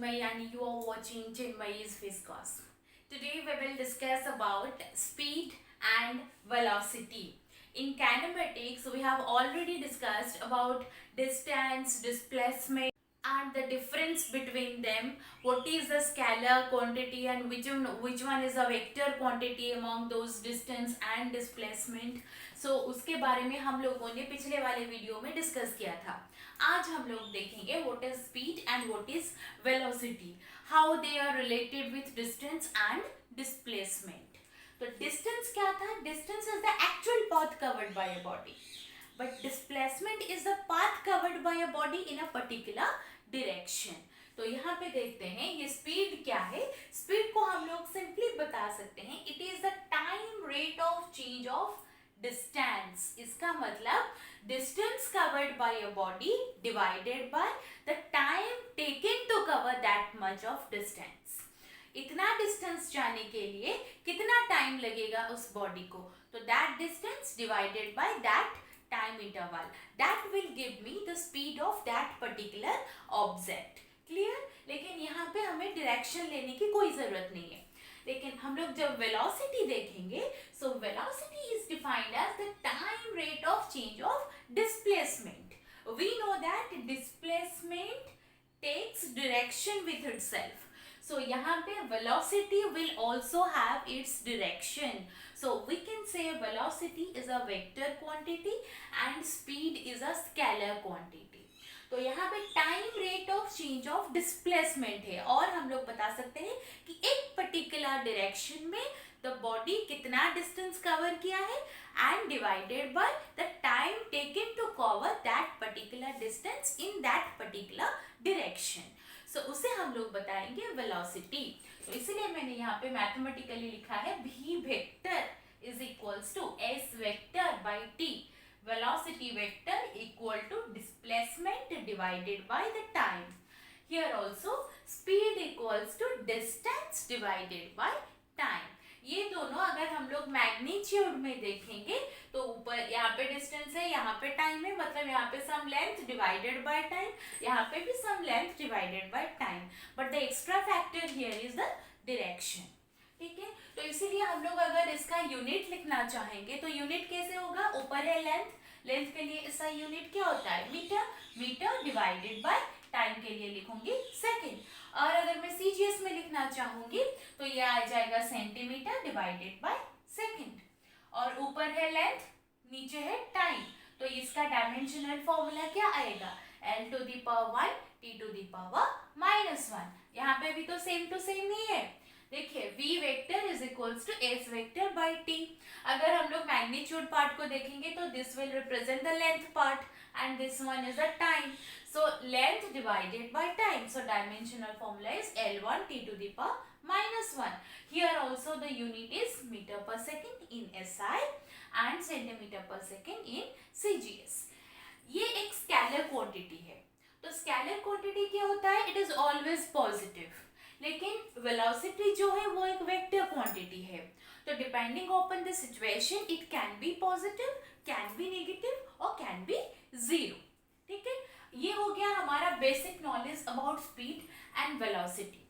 Chinmay and you are watching Chinmay's Viscos. Today we will discuss about speed and velocity. In kinematics, we have already discussed about distance, displacement and the difference between them. What is the scalar quantity and which one is a vector quantity among those distance and displacement. So उसके बारे में हम लोगों ने पिछले वाले video में discuss किया था. आज हम लोग देखेंगे what is speed and what is velocity, how they are related with distance and displacement. तो distance क्या था? Distance is the actual path covered by a body, but displacement is the path covered by a body in a particular direction. तो यहाँ पे देखते हैं ये speed क्या है. स्पीड को हम लोग सिंपली बता सकते हैं it is the time rate of change of distance. इसका मतलब distance covered by a body divided by the time taken to cover that much of distance. इतना डिस्टेंस जाने के लिए कितना टाइम लगेगा उस बॉडी को, तो that distance divided by that time interval, that will give me the speed of that particular object. Clear? लेकिन यहाँ पे हमें डायरेक्शन लेने की कोई ज़रूरत नहीं है. लेकिन हम लोग जब वेलोसिटी देखेंगे, so velocity is defined as the time rate of change of displacement. We know that displacement takes direction with itself. So यहाँ पे velocity will also have its direction. So we can say velocity is a vector quantity and speed is a scalar quantity. तो यहाँ पे time rate of change of displacement है और हम लोग बता सकते हैं कि एक पर्टिकुलर डायरेक्शन में द बॉडी कितना डिस्टेंस कवर किया है and divided by the time taken to cover that particular distance in that particular direction. So उसे हम लोग बताएंगे वेलोसिटी. तो इसलिए मैंने यहाँ पे मैथमेटिकली लिखा है v vector is equals to s vector by t. Velocity vector equal to displacement divided by the time. Here also speed equals to distance divided by time. ये दोनों अगर हम लोग मैग्नीट्यूड में देखेंगे तो ऊपर यहाँ पे डिस्टेंस है, यहाँ पे टाइम है, मतलब यहाँ पे some length divided by time, यहाँ पे भी some length divided by time, but the extra factor here is the direction. ठीक है, तो इसीलिए हम लोग अगर इसका यूनिट लिखना चाहेंगे तो यूनिट कैसे होगा? ऊपर है लेंथ, लेंथ के लिए इसका यूनिट क्या होता है? Metre. Metre divided by time के लिए लिखूंगी सेकेंड. और अगर मैं सीजीएस में लिखना चाहूंगी तो ये आ जाएगा सेंटीमीटर डिवाइडेड बाय सेकेंड. और ऊपर है लेंथ, नीचे है टाइम, तो इसका डायमेंशनल फॉर्मूला क्या आएगा? l to the power 1 t to the power -1. यहाँ पे भी तो सेम टू सेम ही है. देखिए v vector is equals to s vector by t. अगर हम लोग मैग्नीट्यूड पार्ट को देखेंगे तो this will represent the length part and this one is the time. So length divided by time. So dimensional formula is L1 t to the power -1. Here also the unit is meter per second in SI and centimeter per second in CGS. ये एक scalar quantity है. तो scalar quantity क्या होता है? It is always positive. लेकिन velocity जो है वो एक वेक्टर क्वांटिटी है. तो depending upon the situation it can be positive, can be negative और कैन बी जीरो. ठीक है, ये हो गया हमारा basic knowledge about speed and velocity.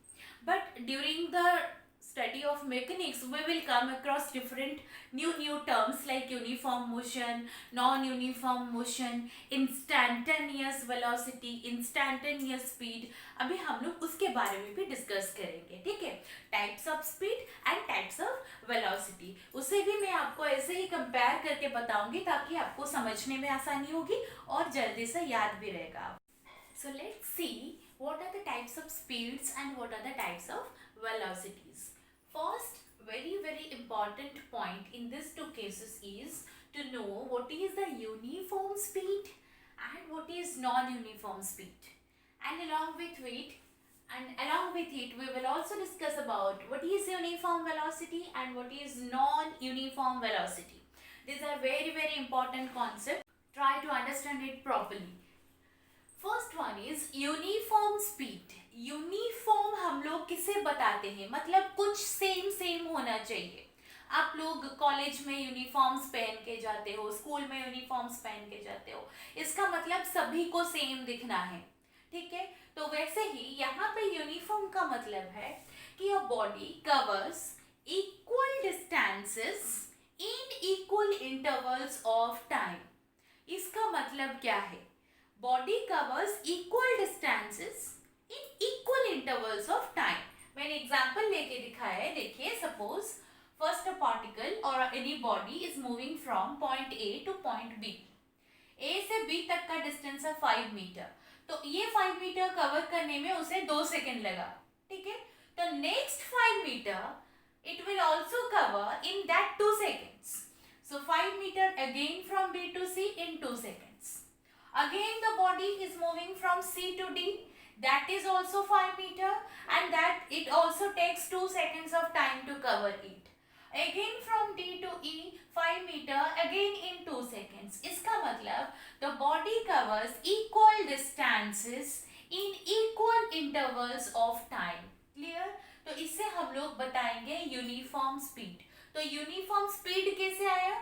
But during the study of mechanics we will come across different new terms like uniform motion, non-uniform motion, instantaneous velocity, instantaneous speed. अभी हम लोग उसके बारे में भी डिस्कस करेंगे. ठीक है, types of speed and types of velocity, उसे भी मैं आपको ऐसे ही कंपेयर करके बताऊंगी ताकि आपको समझने में आसानी होगी और जल्दी से याद भी रहेगा. So let's see what are the types of speeds and what are the types of velocities. First, very important point in these two cases is to know what is the uniform speed and what is non-uniform speed. And along with it, we will also discuss about what is uniform velocity and what is non-uniform velocity. These are very important concepts. Try to understand it properly. First one is uniform speed. Uniform हम लोग किसे बताते हैं? मतलब कुछ same होना चाहिए. आप लोग कॉलेज में यूनिफॉर्म्स पहन के जाते हो, स्कूल में यूनिफॉर्म्स पहन के जाते हो, इसका मतलब सभी को सेम दिखना है. ठीक है, तो वैसे ही यहाँ पे यूनिफॉर्म का मतलब है कि a body covers equal distances in equal intervals of time. इसका मतलब क्या है? Body covers equal distances in equal intervals of time. मैंने एग्जांपल लेके दिखाया है, देखिए सपोज फर्स्ट अ पार्टिकल और any body is moving from point A to point B. A से बी तक का डिस्टेंस है 5 मीटर, तो ये 5 मीटर कवर करने में उसे 2 सेकेंड लगा, ठीक है। तो next 5 metre it will also cover in that 2 seconds. So 5 meter again from B to C in 2 seconds. Again the body is moving from C to D, that is also 5 meter, and that it also takes 2 seconds of time to cover it. Again from D to E 5 meter again in 2 seconds. इसका मतलब the body covers equal distances in equal intervals of time. Clear? तो इससे हम लोग बताएंगे uniform speed. तो uniform speed कैसे आया?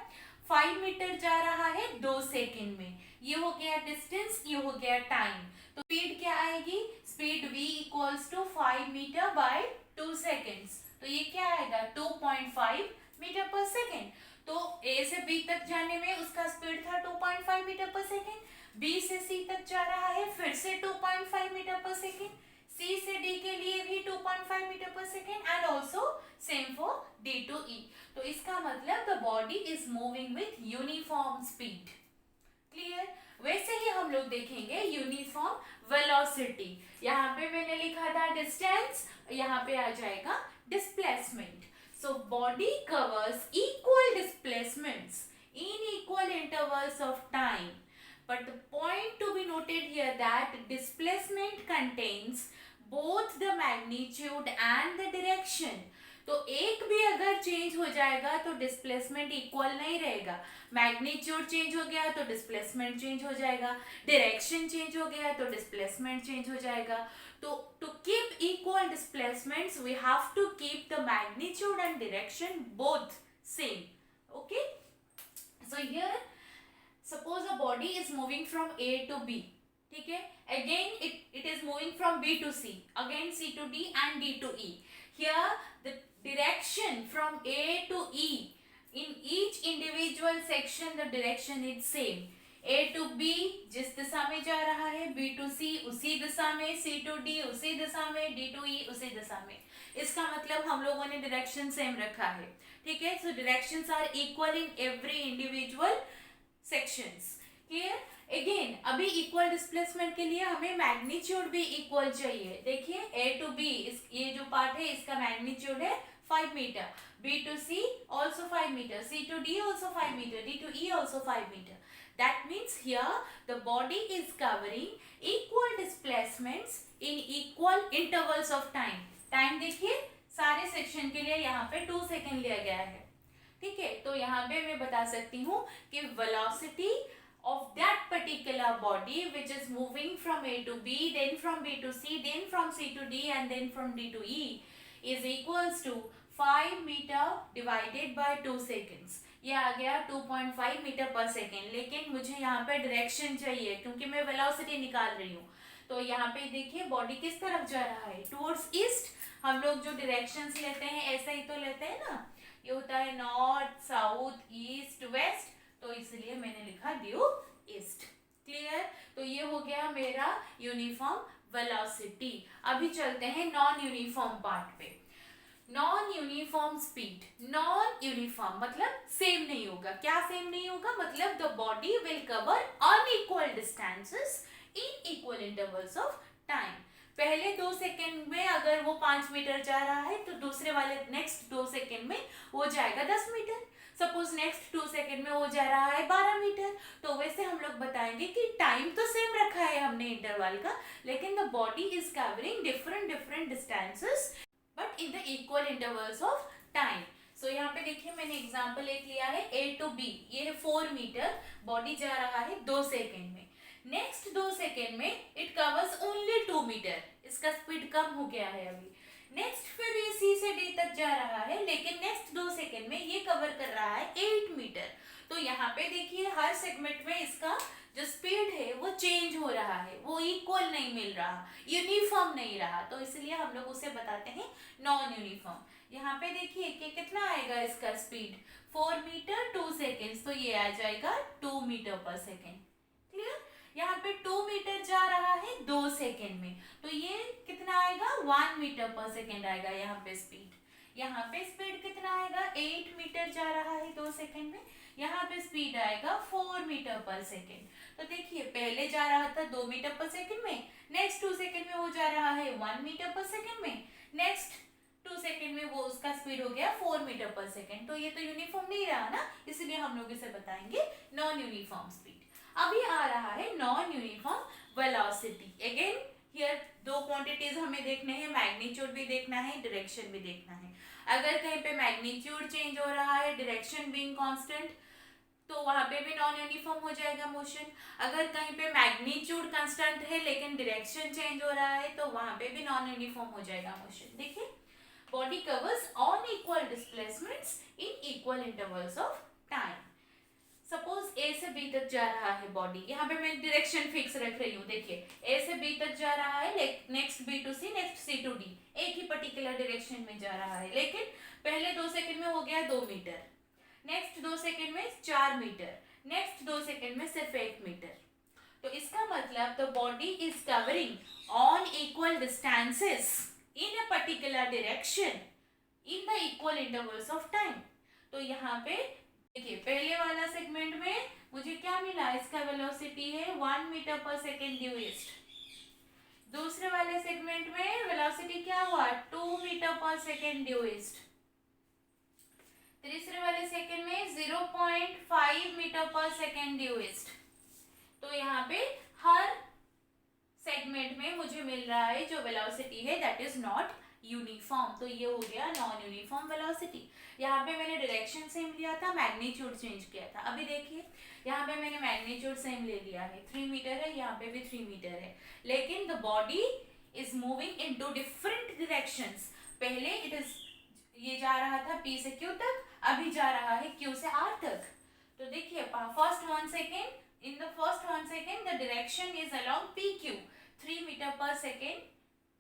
5 मीटर जा रहा है 2 सेकेंड में, ये हो गया डिस्टेंस, ये हो गया टाइम। तो स्पीड क्या आएगी? Speed v equals to 5 metre by 2 seconds. तो ये क्या आएगा? 2.5 मीटर पर सेकेंड। तो a से b तक जाने में उसका स्पीड था 2.5 मीटर पर सेकेंड, b से c तक जा रहा है फिर से 2.5 मीटर पर सेकेंड, C से D के लिए भी 2.5 मीटर पर second, and also same for D to E। तो इसका मतलब the body is moving with uniform speed. Clear? वैसे ही हम लोग देखेंगे यूनिफॉर्म वेलोसिटी। यहाँ पे मैंने लिखा था डिस्टेंस, यहाँ पे आ जाएगा displacement. So body covers equal displacements in equal intervals of time, but the point to be noted here that displacement contains both the magnitude and the direction. तो एक भी अगर चेंज हो जाएगा तो डिस्प्लेसमेंट इक्वल नहीं रहेगा। मैग्नीट्यूड चेंज हो गया तो डिस्प्लेसमेंट चेंज हो जाएगा, डायरेक्शन चेंज हो गया तो डिस्प्लेसमेंट चेंज हो जाएगा। तो to keep equal displacements we have to keep the magnitude and direction both same. Okay, so here suppose a body is moving from A to B, ठीक है, again it is moving from B to C, again C to D and D to E. Here the direction from A to E, in each individual section the direction is same. A to B जिस दिशा में जा रहा है, B to C उसी दिशा में, C to D उसी दिशा में, D to E उसी दिशा में। इसका मतलब हम लोगों ने डायरेक्शन सेम रखा है, ठीक है। So directions are equal in every individual sections. Clear? Again अभी इक्वल डिस्प्लेसमेंट के लिए हमें मैग्नीट्यूड भी इक्वल चाहिए। देखिए A to B ये जो पार्ट है इसका मैग्नीट्यूड है 5 metre, B to C also 5 meter, C to D also 5 meter, D to E also 5 meter. That means here the body is covering equal displacements in equal intervals of time. Time देखिए सारे section के लिए यहाँ पे 2 second लिया गया है, ठीक है। तो यहाँ पे मैं बता सकती हूँ कि velocity of that particular body which is moving from A to B, then from B to C, then from C to D and then from D to E is equals to 5 meter divided by 2 seconds. ये आ गया 2.5 metre पर second. लेकिन मुझे यहाँ पे direction चाहिए क्योंकि मैं वेलोसिटी निकाल रही हूँ। तो यहाँ पे देखिए बॉडी किस तरफ जा रहा है? Towards east. हम लोग जो डायरेक्शंस लेते हैं ऐसा ही तो लेते हैं ना, ये होता है नॉर्थ साउथ ईस्ट वेस्ट, तो इसलिए मैंने लिखा ड्यू ईस्ट। क्लियर? तो ये हो गया मेरा यूनिफॉर्म वेलोसिटी। अभी चलते हैं नॉन यूनिफॉर्म पार्ट पे। Non uniform speed. Non uniform मतलब सेम नहीं होगा। क्या सेम नहीं होगा? मतलब the body will cover unequal distances in equal intervals of time. पहले 2 सेकेंड में अगर वो 5 मीटर जा रहा है तो दूसरे वाले नेक्स्ट 2 सेकेंड में वो जाएगा 10 मीटर। सपोज नेक्स्ट 2 सेकेंड में वो जा रहा है 12 मीटर। तो वैसे हम लोग बताएंगे कि टाइम तो सेम रखा है हमने इंटरवल का, लेकिन the body is covering different distances but in the equal intervals of time. So यहाँ पे देखिए मैंने एग्जांपल एक लिया है A to B, ये है 4 मीटर, बॉडी जा रहा है 2 सेकेंड में। नेक्स्ट 2 सेकेंड में इट कवर्स ओनली 2 मीटर, इसका स्पीड कम हो गया है अभी। नेक्स्ट फिर ये C से D तक जा रहा है, लेकिन नेक्स्ट 2 सेकेंड में ये कवर कर रहा है 8 मीटर। तो यहाँ पे देखिए हर सेगमेंट में इसका जो स्पीड है वो चेंज हो रहा है, वो इक्वल नहीं मिल रहा, यूनिफॉर्म नहीं रहा, तो इसलिए हम लोग उसे बताते हैं नॉन यूनिफॉर्म। यहाँ पे देखिए कि कितना आएगा इसका स्पीड, 4 मीटर 2 सेकेंड्स, तो ये आ जाएगा 2 मीटर पर सेकेंड। क्लियर? यहाँ पे 2 मीटर जा रहा है 2 सेकेंड में, तो ये कितना आएगा 1 मीटर पर सेकेंड आएगा यहाँ पे स्पीड। यहाँ पे स्पीड कितना आएगा, 8 मीटर जा रहा है 2 सेकेंड में, यहाँ पे स्पीड आएगा 4 मीटर पर सेकेंड। तो देखिए पहले जा रहा था 2 मीटर पर सेकेंड में, नेक्स्ट 2 सेकेंड में वो जा रहा है 1 मीटर पर सेकेंड में, नेक्स्ट 2 सेकेंड में वो उसका स्पीड हो गया 4 मीटर पर सेकेंड। तो ये तो यूनिफॉर्म नहीं रहा ना, इसलिए हम लोग इसे बताएंगे नॉन यूनिफॉर्म स्पीड। अभी आ रहा है non uniform velocity. Again here दो क्वांटिटीज हमें देखने हैं, मैग्नीट्यूड भी देखना है, डायरेक्शन भी देखना है। अगर कहीं पे मैग्नीट्यूड चेंज हो रहा है, डायरेक्शन बीइंग कांस्टेंट, तो वहां पे भी नॉन यूनिफॉर्म हो जाएगा मोशन। अगर कहीं पे मैग्नीट्यूड कांस्टेंट है लेकिन डायरेक्शन चेंज हो रहा है, तो वहां पे भी नॉन यूनिफॉर्म हो जाएगा मोशन। देखिए, body covers unequal displacements in equal intervals of time. Suppose A से बी तक जा रहा है बॉडी, यहाँ पे मैं डायरेक्शन फिक्स रख रही हूँ। देखिए ए से बी तक जा रहा है, next B to C, next C to D, एक ही पर्टिकुलर डायरेक्शन में जा रहा है, लेकिन पहले 2 सेकंड में हो गया 2 मीटर, नेक्स्ट 2 सेकंड में 4 मीटर, नेक्स्ट 2 सेकंड में सिर्फ 1 मीटर। तो इसका मतलब the body is covering on equal distances in a particular direction in the equal intervals of time. तो यहाँ पे देखिए पहले वाला सेगमेंट में मुझे क्या मिला, इसका वेलोसिटी है 1 मीटर पर सेकेंड ड्यू ईस्ट। दूसरे वाले सेगमेंट में वेलोसिटी क्या हुआ, 2 मीटर पर सेकेंड ड्यू ईस्ट। तीसरे वाले सेकंड में 0.5 मीटर पर सेकेंड ड्यू ईस्ट। तो यहाँ पे हर सेगमेंट में मुझे मिल रहा है जो वेलोसिटी है दैट इज नॉट यूनिफॉर्म। तो ये हो गया नॉन यूनिफॉर्म वेलोसिटी। यहाँ पे मैंने डायरेक्शन सेम लिया था, मैग्नीट्यूड चेंज किया था। अभी देखिए यहाँ पे मैंने मैग्नीट्यूड सेम ले लिया है, 3 मीटर है, यहाँ पे भी 3 मीटर है, लेकिन the body is moving in 2 different directions. पहले इट इज ये जा रहा था P से Q तक, अभी जा रहा है Q से R तक। तो देखिए first 1 second, in the first 1 second the direction is along PQ, 3 meter per second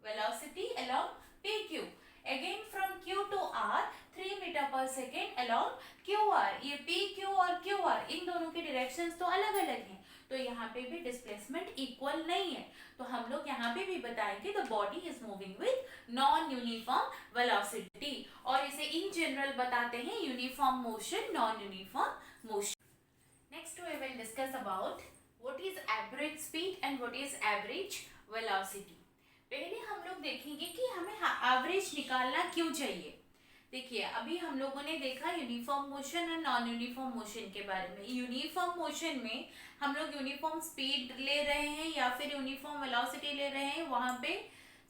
velocity along PQ. Again from Q to R 3 meter per second along QR. ये PQ और QR इन दोनों के directions तो अलग अलग हैं, तो यहाँ पे भी डिस्प्लेसमेंट इक्वल नहीं है। तो हम लोग यहाँ पे भी बताएंगे the body is moving with non uniform velocity, और इसे इन जनरल बताते हैं uniform motion, non uniform motion. Next we will discuss about what is average speed and what is average velocity. पहले हम लोग देखेंगे कि हमें एवरेज निकालना क्यों चाहिए। देखिए अभी हम लोगों ने देखा यूनिफॉर्म मोशन और नॉन यूनिफॉर्म मोशन के बारे में। यूनिफॉर्म मोशन में हम लोग यूनिफॉर्म स्पीड ले रहे हैं या फिर यूनिफॉर्म वेलोसिटी ले रहे हैं, वहाँ पे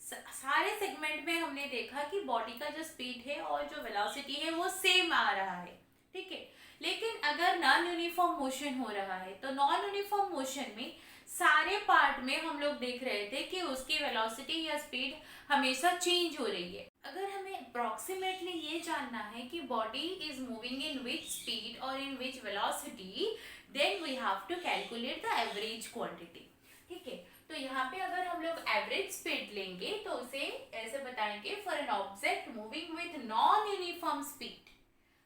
सारे सेगमेंट में हमने देखा कि बॉडी का जो स्पीड है और जो वेलोसिटी है वो सेम आ रहा है, ठीक है। लेकिन अगर नॉन यूनिफॉर्म मोशन हो रहा है तो नॉन यूनिफॉर्म मोशन में सारे पार्ट में हम लोग देख रहे थे कि उसकी वेलोसिटी या स्पीड हमेशा चेंज हो रही है। अगर हमें अप्रॉक्सीमेटली ये जानना है कि body is moving in which speed और in which velocity, then we have to calculate the average quantity, ठीक है। तो यहाँ पे अगर हम लोग एवरेज स्पीड लेंगे तो उसे ऐसे बताएंगे, for an object moving with non uniform speed.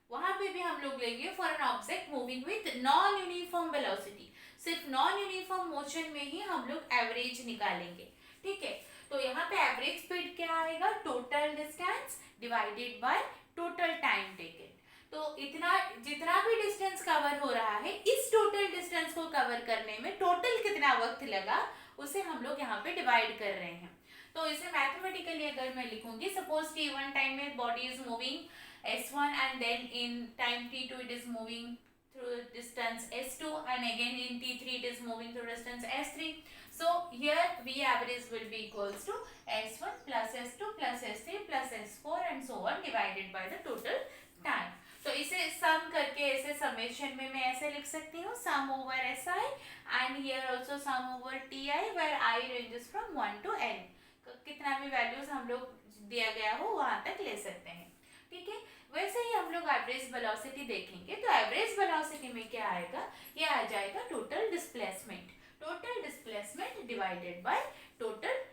वहां पे भी हम लोग लेंगे for an object moving with non uniform velocity. सिर्फ नॉन यूनिफॉर्म मोशन में ही हम लोग एवरेज निकालेंगे, ठीक है। तो यहाँ पे एवरेज स्पीड क्या आएगा, total distance divided by total time taken. तो इतना जितना भी डिस्टेंस कवर हो रहा है, इस टोटल डिस्टेंस को कवर करने में टोटल कितना वक्त लगा उसे हम लोग यहाँ पे डिवाइड कर रहे हैं। तो इसे मैथमेटिकली अगर मैं लिखूंगी, सपोज t1 टाइम में body is moving s1 and then in time t2 it is moving through distance s2 and again in t3 it is moving through distance s3. So here v average will be equals to s1 plus s2 plus s3 plus s4 and so on divided by the total time. तो इसे सम करके ऐसे summation में मैं ऐसे लिख सकती हूँ, sum over S I and here also sum over T I where I ranges from 1 to n। कितना भी वैल्यूज हम लोग दिया गया हो वहां तक ले सकते हैं, ठीक है। वैसे ही हम लोग एवरेज वेलोसिटी देखेंगे, तो एवरेज वेलोसिटी में क्या आएगा, ये आ जाएगा total displacement divided by total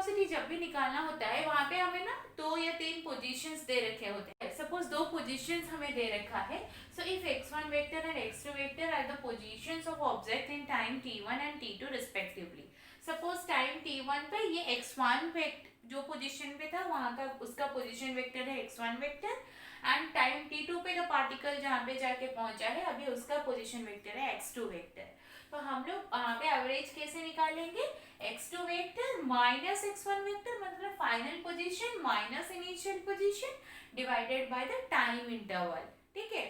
velocity जब भी निकालना होता है वहां पे हमें ना 2 या 3 पोजीशंस दे रखे होते हैं. सपोज 2 पोजीशंस हमें दे रखा है. So if x1 vector and x2 vector are the positions of object in time t1 and t2 respectively. Suppose time t1 पे ये x1 वेक्टर जो पोजीशन पे था वहां का उसका पोजीशन वेक्टर है x1 vector, and time t2 पे जो पार्टिकल जहाँ पे जाके पहुंचा है अभी उसका पोजीशन वेक्टर है x2 वेक्टर. तो हम लोग वहाँ पे एवरेज कैसे निकालेंगे? x2 vector minus x1 vector मतलब final position minus initial position divided by the time interval. ठीक है,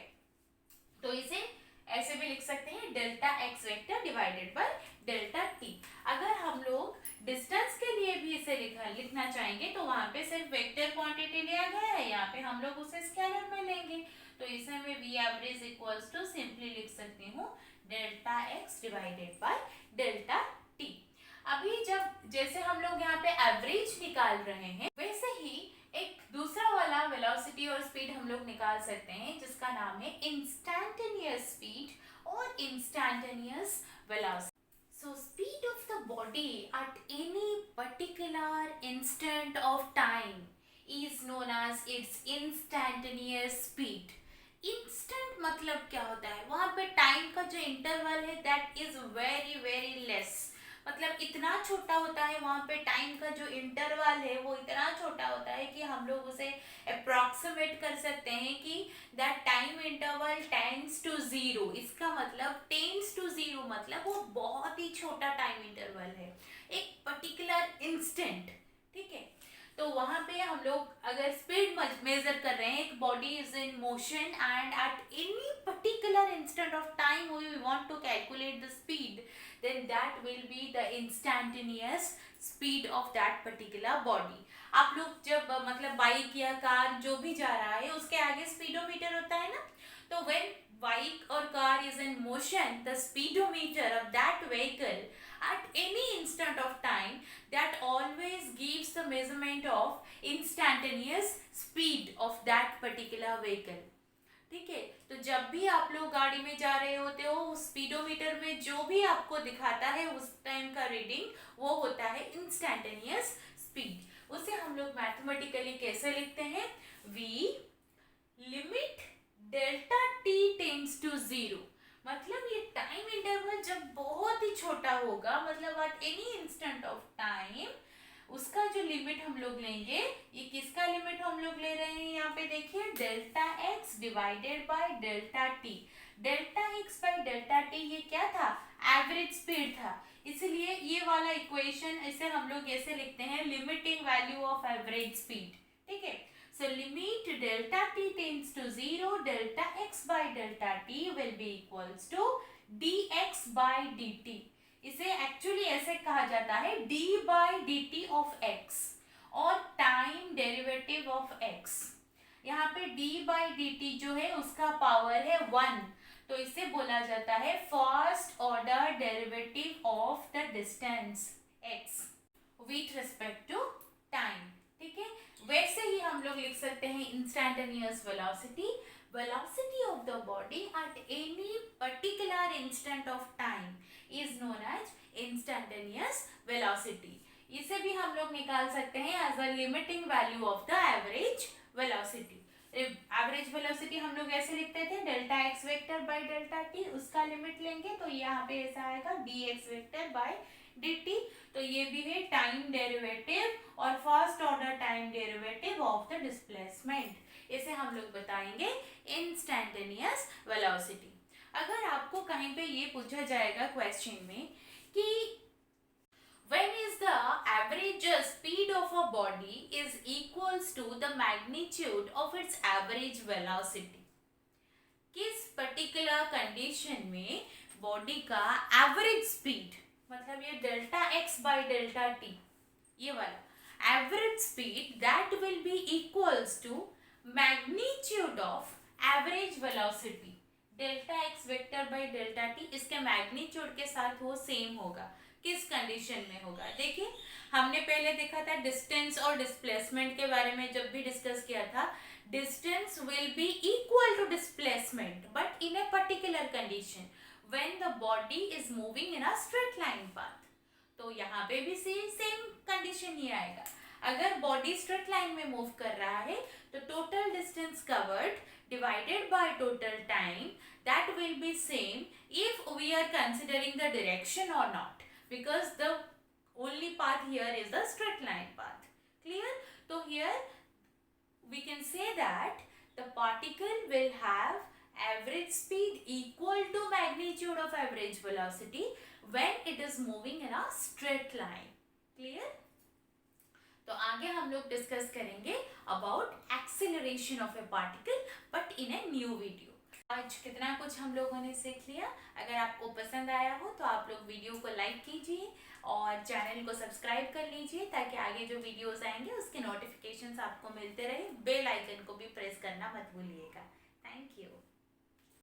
तो इसे ऐसे भी लिख सकते हैं delta x vector divided by delta t. अगर हम लोग डिस्टेंस के लिए भी इसे लिखना चाहेंगे तो वहां पे सिर्फ वेक्टर क्वांटिटी लिया गया है, यहाँ पे हम लोग उसे स्केलर में लेंगे. तो इसे मैं v average equals to simply लिख सकती हूँ delta x divided by delta t. अभी जब जैसे हम लोग यहाँ पे एवरेज निकाल रहे हैं वैसे ही एक दूसरा वाला वेलोसिटी और स्पीड हम लोग निकाल सकते हैं जिसका नाम है इंस्टैंटेनियस स्पीड और instantaneous velocity. So speed of the body at any particular instant of time is known as its instantaneous speed. Instant मतलब क्या होता है? वहाँ पे टाइम का जो इंटरवल है that is very very less. मतलब इतना छोटा होता है वहाँ पे टाइम का जो इंटरवल है वो इतना छोटा होता है कि हम लोग उसे अप्रॉक्सीमेट कर सकते हैं कि that time interval tends to zero. इसका मतलब टेंड्स टू जीरो मतलब वो बहुत ही छोटा टाइम इंटरवल है, एक पर्टिकुलर इंस्टेंट. ठीक है, तो वहाँ पे हम लोग अगर स्पीड मेजर कर रहे हैं, एक body is in motion and at any particular instant of time we want to calculate the speed, then that will be the instantaneous speed of that particular body. आप लोग जब मतलब बाइक या car जो भी जा रहा है उसके आगे स्पीडोमीटर होता है ना, तो when bike or car is in motion the speedometer of that vehicle at any instant of time that always gives the measurement of instantaneous speed of that particular vehicle. ठीक है, तो जब भी आप लोग गाड़ी में जा रहे होते हो उस स्पीडोमीटर में जो भी आपको दिखाता है उस टाइम का रीडिंग वो होता है इंस्टैंटेनियस स्पीड. उसे हम लोग मैथमेटिकली कैसे लिखते हैं? v limit delta t tends to zero. मतलब ये टाइम इंटरवल जब बहुत ही छोटा होगा मतलब at any instant of time उसका जो लिमिट हम लोग लेंगे, ये किसका लिमिट हम लोग ले रहे हैं यहाँ पे देखिए delta x divided by delta t. Delta x by delta t ये क्या था? एवरेज स्पीड था. इसलिए ये वाला इक्वेशन इसे हम लोग ऐसे लिखते हैं limiting value of average speed. ठीक है, so limit delta t tends to zero delta x by delta t will be equals to dx by dt. इसे एक्चुअली ऐसे कहा जाता है d by d t of x और time derivative of x. यहाँ पे d बाई डी टी जो है उसका पावर है 1, तो इसे बोला जाता है first order derivative of the distance x with respect to time. ठीक है, वैसे ही हम लोग लिख सकते हैं instantaneous velocity. Velocity of the body at any particular instant of time is known as instantaneous velocity. इसे भी हम लोग निकाल सकते हैं as a limiting value of the average velocity. Average velocity हम लोग ऐसे लिखते थे delta x vector by delta t. उसका लिमिट लेंगे तो यहाँ पे ऐसा आएगा dx वेक्टर बाय dt. तो ये भी है टाइम डेरिवेटिव और first order time derivative of the displacement. इसे हम लोग बताएंगे इंस्टैंटेनियस वेलोसिटी. अगर आपको कहीं पे ये पूछा जाएगा क्वेश्चन में कि when is the average speed of a body is equals to the magnitude of its average velocity, किस पर्टिकुलर कंडीशन में बॉडी का एवरेज स्पीड मतलब ये delta x by delta t ये वाला average speed that will be equals to magnitude of average velocity. Delta x vector by delta t इसके magnitude के साथ वो सेम होगा. किस कंडीशन में होगा? देखिए हमने पहले देखा था डिस्टेंस और डिस्प्लेसमेंट के बारे में जब भी डिस्कस किया था. Distance will be equal to displacement but in a particular condition when the body is moving in a straight line path. तो यहाँ पे भी सेम कंडीशन ही आएगा। अगर बॉडी स्ट्रेट लाइन में मूव कर रहा है तो total distance covered divided by total time that will be same if we are considering the direction or not, because the only path here is the straight line path. Clear? So here we can say that the particle will have average speed equal to magnitude of average velocity when it is moving in a straight line. Clear? तो आगे हम लोग discuss करेंगे about acceleration of A particle but in a new video. आज कितना कुछ हम लोगों ने सीख लिया। अगर आपको पसंद आया हो तो आप लोग वीडियो को लाइक कीजिए और चैनल को सब्सक्राइब कर लीजिए ताकि आगे जो वीडियोस आएंगे उसके नोटिफिकेशंस आपको मिलते रहे। बेल आइकन को भी प्रेस करना मत भूलिएगा। Thank you.